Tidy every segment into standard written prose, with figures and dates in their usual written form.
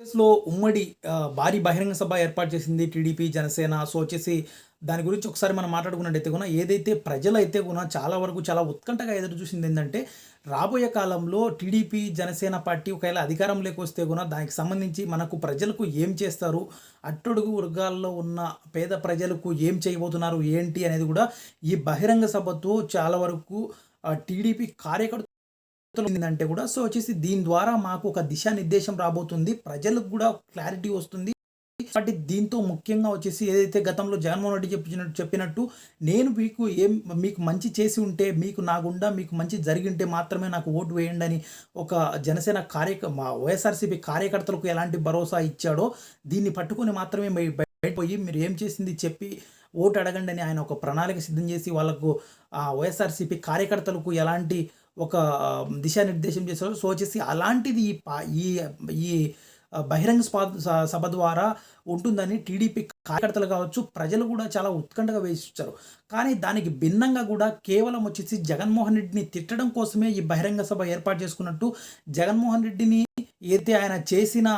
లో ఉమ్మడి భారీ బహిరంగ సభ ఏర్పాటు చేసింది టీడీపీ, జనసేన. సో, వచ్చేసి దాని గురించి ఒకసారి మనం మాట్లాడుకున్నట్టయితే ఏదైతే ప్రజలైతే చాలా వరకు చాలా ఉత్కంఠగా ఎదురు చూసిందేందంటే, రాబోయే కాలంలో టీడీపీ, జనసేన పార్టీ ఒకవేళ అధికారంలోకి వస్తే దానికి సంబంధించి మనకు ప్రజలకు ఏం చేస్తారు? అట్టడుగు వర్గాల్లో ఉన్న పేద ప్రజలకు ఏం చేయబోతున్నారు? ఏంటి? అనేది గూడా ఈ బహిరంగ సభతో చాలా వరకు టీడీపీ కార్యకర్తలు ఏందంటే గూడా సో, వచ్చేసి దీని ద్వారా మాకు ఒక దిశానిర్దేశం రాబోతుంది. ప్రజలకు గూడా క్లారిటీ వస్తుంది. కాబట్టి దీంతో ముఖ్యంగా వచ్చేసి ఏదైతే గతంలో జగన్మోహన్ రెడ్డి చెప్పినట్టు నేను మీకు మంచి చేసి ఉంటే, మీకు నా గుండా మీకు మంచి జరిగింటే మాత్రమే నాకు ఓటు వేయండని ఒక జనసేన మా వైఎస్ఆర్‌సీపీ కార్యకర్తలకు ఎలాంటి భరోసా ఇచ్చాడో, దీన్ని పట్టుకొని మాత్రమే బయట పోయి మీరు ఏం చేసింది చెప్పి ఓటు అడగండని ఆయన ఒక ప్రణాళిక సిద్ధం చేసి వాళ్ళకు వైఎస్ఆర్‌సీపీ కార్యకర్తలకు ఎలాంటి ఒక దిశానిర్దేశం చేశారు. సో, వచ్చేసి అలాంటిది ఈ ఈ బహిరంగ సభ ద్వారా ఉంటుందని టీడీపీ కార్యకర్తలు కావచ్చు, ప్రజలు కూడా చాలా ఉత్కంఠగా వేచిచ్చారు. కానీ దానికి భిన్నంగా కూడా కేవలం వచ్చేసి జగన్మోహన్ రెడ్డిని తిట్టడం కోసమే ఈ బహిరంగ సభ ఏర్పాటు చేసుకున్నట్టు, జగన్మోహన్ రెడ్డిని ఏదైతే ఆయన చేసిన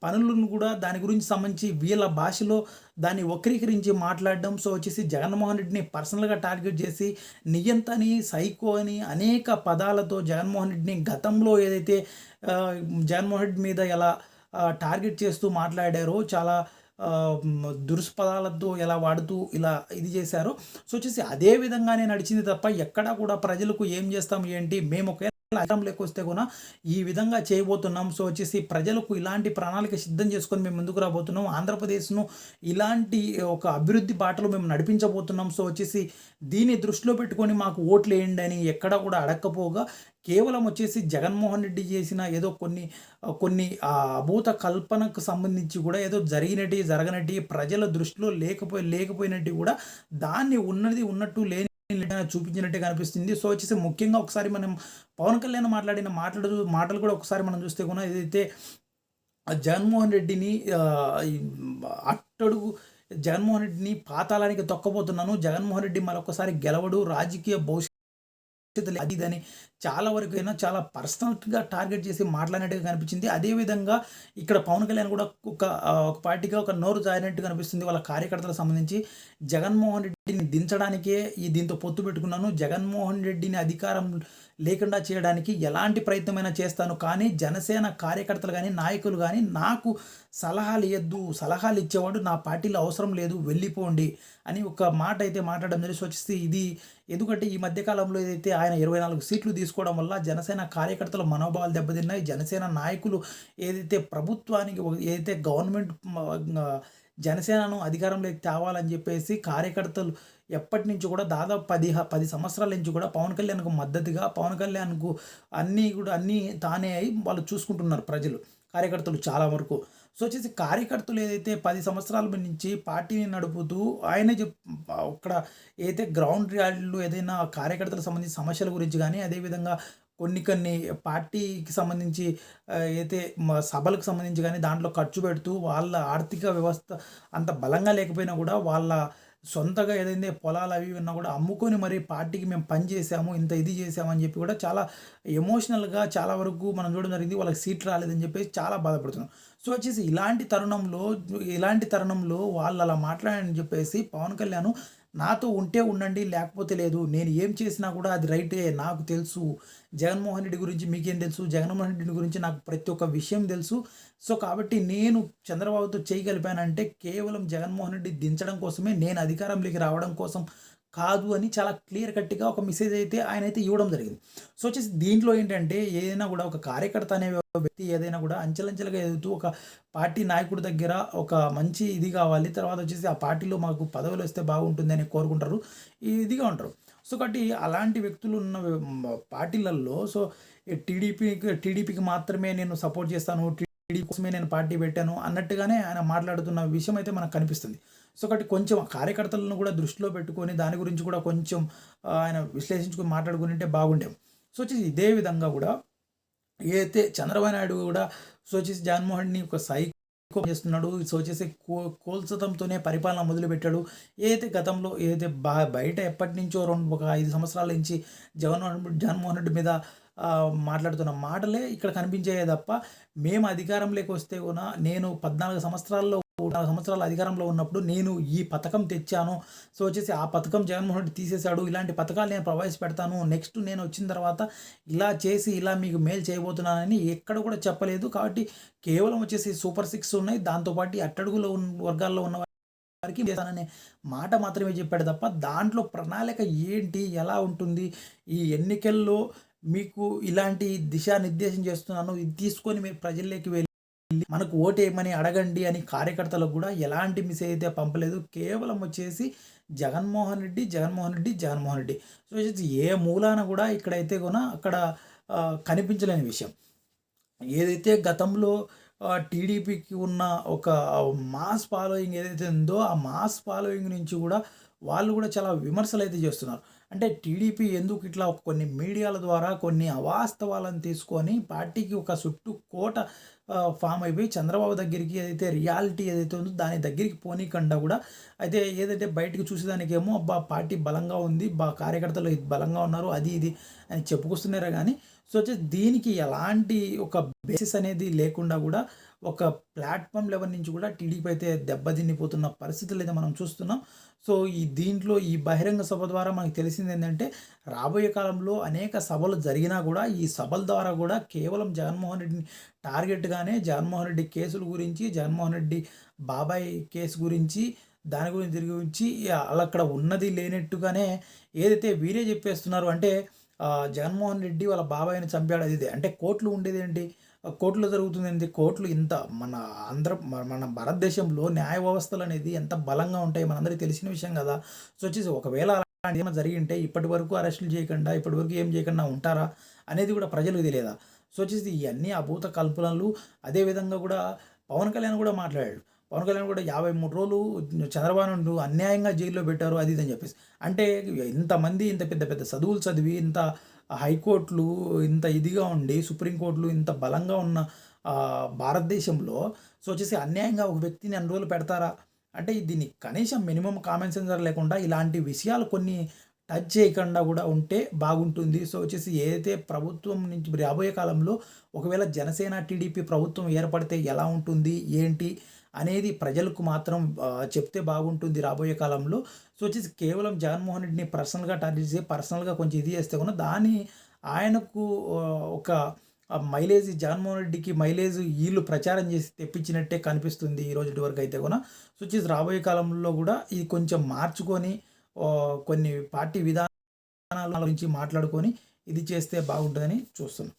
పనులను కూడా దాని గురించి సంబంధించి వీళ్ళ భాషలో దాన్ని వక్రీకరించి మాట్లాడడం. సో, వచ్చేసి జగన్మోహన్ రెడ్డిని పర్సనల్‌గా టార్గెట్ చేసి నియంతని, సైకో అని అనేక పదాలతో జగన్మోహన్ రెడ్డిని గతంలో ఏదైతే జగన్మోహన్ రెడ్డి మీద ఎలా టార్గెట్ చేస్తూ మాట్లాడారో చాలా దురుసుపదాలతో ఎలా వాడుతూ ఇలా ఇది చేశారో. సో, వచ్చేసి అదే విధంగానే నడిచింది తప్ప ఎక్కడా కూడా ప్రజలకు ఏం చేస్తాం ఏంటి మేము ఒకవేళ అధికారంలోకి వస్తే ఈ విధంగా చేయబోతున్నాం. సో, వచ్చేసి ప్రజలకు ఇలాంటి ప్రణాళిక సిద్ధం చేసుకొని మేము ముందుకు రాబోతున్నాం. ఆంధ్రప్రదేశ్‌ను ఇలాంటి ఒక అభివృద్ధి బాటలో మేము నడిపించబోతున్నాం. సో, వచ్చేసి దీన్ని దృష్టిలో పెట్టుకొని మాకు ఓట్లేయండి అని ఎక్కడా కూడా అడక్కపోగా కేవలం వచ్చేసి జగన్మోహన్ రెడ్డి చేసిన ఏదో కొన్ని అభూత కల్పనకు సంబంధించి కూడా ఏదో జరగనట్టి ప్రజల దృష్టిలో లేకపోయినట్టు కూడా దాన్ని ఉన్నది ఉన్నట్టు లేని చూపించినట్టే కనిపిస్తుంది. సో, వచ్చేసి ముఖ్యంగా ఒకసారి మనం పవన్ కళ్యాణ్ మాట్లాడిన మాటలు కూడా ఒకసారి మనం చూస్తే ఏదైతే జగన్మోహన్ రెడ్డిని అట్టడుగు జగన్మోహన్ రెడ్డిని పాతాళానికి తొక్కబోతున్నాను. జగన్మోహన్ రెడ్డి మరొకసారి గెలవడు. రాజకీయ భవిష్యత్తు అది ఇదని చాలా వరకైనా చాలా పర్సనల్‌గా టార్గెట్ చేసి మాట్లాడినట్టుగా కనిపించింది. అదేవిధంగా ఇక్కడ పవన్ కళ్యాణ్ కూడా ఒక పార్టీగా ఒక నోరు జారినట్టు కనిపిస్తుంది. వాళ్ళ కార్యకర్తలకు సంబంధించి జగన్మోహన్ రెడ్డిని దించడానికే దీంతో పొత్తు పెట్టుకున్నాను. జగన్మోహన్ రెడ్డిని అధికారం లేకుండా చేయడానికి ఎలాంటి ప్రయత్నమైనా చేస్తాను. కానీ జనసేన కార్యకర్తలు గాని, నాయకులు గాని నాకు సలహాలు ఇయ్యొద్దు. సలహాలు ఇచ్చేవాడు నా పార్టీలో అవసరం లేదు. వెళ్ళిపోండి అని ఒక మాట అయితే మాట్లాడడం జరిగింది. సో, వచ్చేసి ఇది ఎందుకంటే ఈ మధ్య కాలంలో ఏదైతే ఆయన 24 సీట్లు తీసుకోవడం వల్ల జనసేన కార్యకర్తల మనోభావాలు దెబ్బతిన్నాయి. జనసేన నాయకులు ఏదైతే ప్రభుత్వానికి ఏదైతే గవర్నమెంట్ జనసేనను అధికారంలోకి తేవాలని చెప్పేసి కార్యకర్తలు ఎప్పటినుంచో కూడా దాదాపు 10 సంవత్సరాల నుంచి కూడా పవన్ కళ్యాణ్‌కు మద్దతుగా, పవన్ కళ్యాణ్‌కు అన్నీ తానే అయి వాళ్ళు చూసుకుంటున్నారు ప్రజలు, కార్యకర్తలు చాలా వరకు. సో, వచ్చేసి కార్యకర్తలు ఏదైతే 10 సంవత్సరాల నుంచి పార్టీని నడుపుతూ ఆయనే అక్కడ ఏదైతే గ్రౌండ్ రియాలిటీలో ఏదైనా కార్యకర్తలకు సంబంధించిన సమస్యల గురించి గానీ, అదేవిధంగా కొన్ని పార్టీకి సంబంధించి అయితే సభలకు సంబంధించి గానీ దాంట్లో ఖర్చు పెడుతూ వాళ్ళ ఆర్థిక వ్యవస్థ అంత బలంగా లేకపోయినా కూడా వాళ్ళ సొంతగా ఏదైతే పొలాలు అవి ఉన్నా కూడా అమ్ముకొని మరి పార్టీకి మేము పని చేసాము, ఇంత ఇది చేసాము అని చెప్పి కూడా చాలా ఎమోషనల్‌గా చాలా వరకు మనం చూడడం జరిగింది. వాళ్ళకి సీట్లు రాలేదని చెప్పేసి చాలా బాధపడుతున్నాం. సో, వచ్చేసి ఇలాంటి తరుణంలో వాళ్ళు అలా మాట్లాడారని చెప్పేసి పవన్ కళ్యాణ్ నాతో ఉంటే ఉండండి లేకపోతే లేదు. నేను ఏం చేసినా కూడా అది రైటే. నాకు తెలుసు. జగన్మోహన్ రెడ్డి గురించి మీకేం తెలుసు? జగన్మోహన్ రెడ్డి గురించి నాకు ప్రతి ఒక్క విషయం తెలుసు. సో, కాబట్టి నేను చంద్రబాబుతో చేయగలిపానంటే కేవలం జగన్మోహన్ రెడ్డి దించడం కోసమే, నేను అధికారంలోకి రావడం కోసం కాదు అని చాలా క్లియర్ కట్‌గా ఒక మెసేజ్ అయితే ఆయనైతే ఇవ్వడం జరిగింది. సో, వచ్చేసి దీంట్లో ఏంటంటే ఏదైనా కూడా ఒక కార్యకర్త అనే వ్యక్తి ఏదైనా కూడా అంచెలంచెలుగా ఎదుగుతూ ఒక పార్టీ నాయకుడి దగ్గర ఒక మంచి ఇది కావాలి. తర్వాత వచ్చేసి ఆ పార్టీలో మాకు పదవులొస్తే బాగుంటుందని కోరుకుంటారు. ఇదిగా ఉంటారు. సో, కాబట్టి అలాంటి వ్యక్తులు ఉన్న పార్టీలల్లో సో, టీడీపీకి మాత్రమే నేను సపోర్ట్ చేస్తాను. టీడీపీ కోసమే నేను పార్టీ పెట్టాను అన్నట్టుగానే ఆయన మాట్లాడుతున్న విషయం అయితే మనకు కనిపిస్తుంది. సో, కాబట్టి కొంచెం కార్యకర్తలను కూడా దృష్టిలో పెట్టుకొని దాని గురించి కూడా కొంచెం ఆయన విశ్లేషించుకొని మాట్లాడుకునుంటే బాగుండేది. సో, వచ్చేసి ఇదే విధంగా కూడా ఏదైతే చంద్రబాబు నాయుడు కూడా సో, వచ్చేసి జగన్మోహన్‌ని ఒక సైకో చేస్తున్నాడు. సో, వచ్చేసి కోల్చడంతోనే పరిపాలన మొదలుపెట్టాడు. ఏదైతే గతంలో ఏదైతే బయట ఎప్పటినుంచో ఒక 5 సంవత్సరాల నుంచి జగన్మోహన్ రెడ్డి మీద మాట్లాడుతున్న మాటలే ఇక్కడ కనిపించాయే తప్ప, మేము అధికారంలోకి వస్తే కూడా నేను 14 సంవత్సరాల్లో 4 సంవత్సరాలు అధికారంలో ఉన్నప్పుడు నేను ఈ పథకం తెచ్చాను. సో, వచ్చేసి ఆ పథకం జగన్మోహన్ రెడ్డి తీసేసాడు. ఇలాంటి పథకాలు నేను ప్రవేశపెడతాను. నెక్స్ట్ నేను వచ్చిన తర్వాత ఇలా చేసి ఇలా మీకు మేలు చేయబోతున్నానని ఎక్కడ కూడా చెప్పలేదు. కాబట్టి కేవలం వచ్చేసి సూపర్ సిక్స్ ఉన్నాయి. దాంతో పాటు ఈ అట్టడుగులో వర్గాల్లో ఉన్న వారికి చేస్తాననే మాట మాత్రమే చెప్పాడు తప్ప, దాంట్లో ప్రణాళిక ఏంటి? ఎలా ఉంటుంది? ఈ ఎన్నికల్లో మీకు ఇలాంటి దిశానిర్దేశం చేస్తున్నాను. ఇది తీసుకొని మీరు ప్రజల్లోకి వెళ్ళి మనకు ఓటేయమని అడగండి అని కార్యకర్తలకు కూడా ఎలాంటి మెసేజ్ అయితే పంపలేదు. కేవలం వచ్చేసి జగన్మోహన్ రెడ్డి, జగన్మోహన్ రెడ్డి, జగన్మోహన్ రెడ్డి. సో, వచ్చేసి ఏ మూలాన కూడా ఇక్కడైతే కూడా అక్కడ కనిపించలేని విషయం. ఏదైతే గతంలో టీడీపీకి ఉన్న ఒక మాస్ ఫాలోయింగ్ ఏదైతే ఉందో, ఆ మాస్ ఫాలోయింగ్ నుంచి కూడా వాళ్ళు కూడా చాలా విమర్శలైతే చేస్తున్నారు. అంటే టీడీపీ ఎందుకు ఇట్లా కొన్ని మీడియాల ద్వారా కొన్ని అవాస్తవాలను తీసుకొని పార్టీకి ఒక చుట్టూ కోట ఫామ్ అయిపోయి చంద్రబాబు దగ్గరికి ఏదైతే రియాలిటీ ఏదైతే ఉందో దాని దగ్గరికి పోనీకుండా కూడా అయితే ఏదైతే బయటకు చూసేదానికేమో అబ్బా పార్టీ బలంగా ఉంది, కార్యకర్తలు బలంగా ఉన్నారు, అది ఇది అని చెప్పుకొస్తున్నారే కానీ, సో, వచ్చేసి దీనికి ఎలాంటి ఒక బేసిస్ అనేది లేకుండా కూడా ఒక ప్లాట్‌ఫామ్ లెవెల్ నుంచి కూడా టీడీపీ అయితే దెబ్బతినిపోతున్న పరిస్థితులైతే మనం చూస్తున్నాం. సో, దీంట్లో ఈ బహిరంగ సభ ద్వారా మనకు తెలిసిందేంటంటే, రాబోయే కాలంలో అనేక సభలు జరిగినా కూడా, ఈ సభల ద్వారా కూడా కేవలం జగన్మోహన్ రెడ్డిని టార్గెట్‌గానే జగన్మోహన్ రెడ్డి కేసుల గురించి, జగన్మోహన్ రెడ్డి బాబాయ్ కేసు గురించి, దాని గురించి ఆళ్ళక్కడ ఉన్నది లేనట్టుగానే ఏదైతే వీరే చెప్పేస్తున్నారు అంటే జగన్మోహన్ రెడ్డి వాళ్ళ బాబాయిని చంపాడు అది ఇది. అంటే కోర్టులో ఉండేదేంటి? కోర్టులో జరుగుతుందేంటి? కోర్టులు ఇంత మన భారతదేశంలో న్యాయ వ్యవస్థలనేది ఎంత బలంగా ఉంటాయి మనందరికీ తెలిసిన విషయం గదా! సో, వచ్చేసి ఒకవేళ అలాంటిది ఏమైనా జరిగింటే ఇప్పటివరకు అరెస్టులు చేయకుండా, ఇప్పటివరకు ఏం చేయకుండా ఉంటారా? అనేది కూడా ప్రజలకు తెలియదా? సో, వచ్చేసి ఇయన్నీ అభూత కల్పనలు. అదే విధంగా కూడా పవన్ కళ్యాణ్ కూడా మాట్లాడాడు. పవన్ కళ్యాణ్ కూడా 53 రోజులు చంద్రబాబును అన్యాయంగా జైల్లో పెట్టారు అది ఇది అని చెప్పేసి. అంటే ఇంతమంది ఇంత పెద్ద పెద్ద చదువులు చదివి ఇంత హైకోర్టులు ఇంత ఇదిగా ఉండి సుప్రీంకోర్టులు ఇంత బలంగా ఉన్న భారతదేశంలో సో, వచ్చేసి అన్యాయంగా ఒక వ్యక్తిని అన్ని రోజులు పెడతారా? అంటే దీన్ని కనీసం మినిమమ్ కామన్ సెన్స్ లేకుండా ఇలాంటి విషయాలు కొన్ని టచ్ చేయకుండా కూడా ఉంటే బాగుంటుంది. సో, వచ్చేసి ఏదైతే ప్రభుత్వం నుంచి రాబోయే కాలంలో ఒకవేళ జనసేన, టీడీపీ ప్రభుత్వం ఏర్పడితే ఎలా ఉంటుంది? ఏంటి? అనేది ప్రజలకు మాత్రం చెప్తే బాగుంటుంది రాబోయే కాలంలో. సో, వచ్చేసి కేవలం జగన్మోహన్ రెడ్డిని పర్సనల్‌గా టార్గెట్ చేసి, పర్సనల్‌గా కొంచెం ఇది చేస్తే కూడా దాన్ని ఆయనకు ఒక మైలేజ్ జగన్మోహన్ రెడ్డికి మైలేజ్ ఈళ్ళు ప్రచారం చేసి తెప్పించినట్టే కనిపిస్తుంది ఈ రోజుటి వరకు అయితే కూడా. సో, వచ్చేసి రాబోయే కాలంలో కూడా ఇది కొంచెం మార్చుకొని కొన్ని పార్టీ విధానాల గురించి మాట్లాడుకొని ఇది చేస్తే బాగుంటుందని చూస్తున్నాం.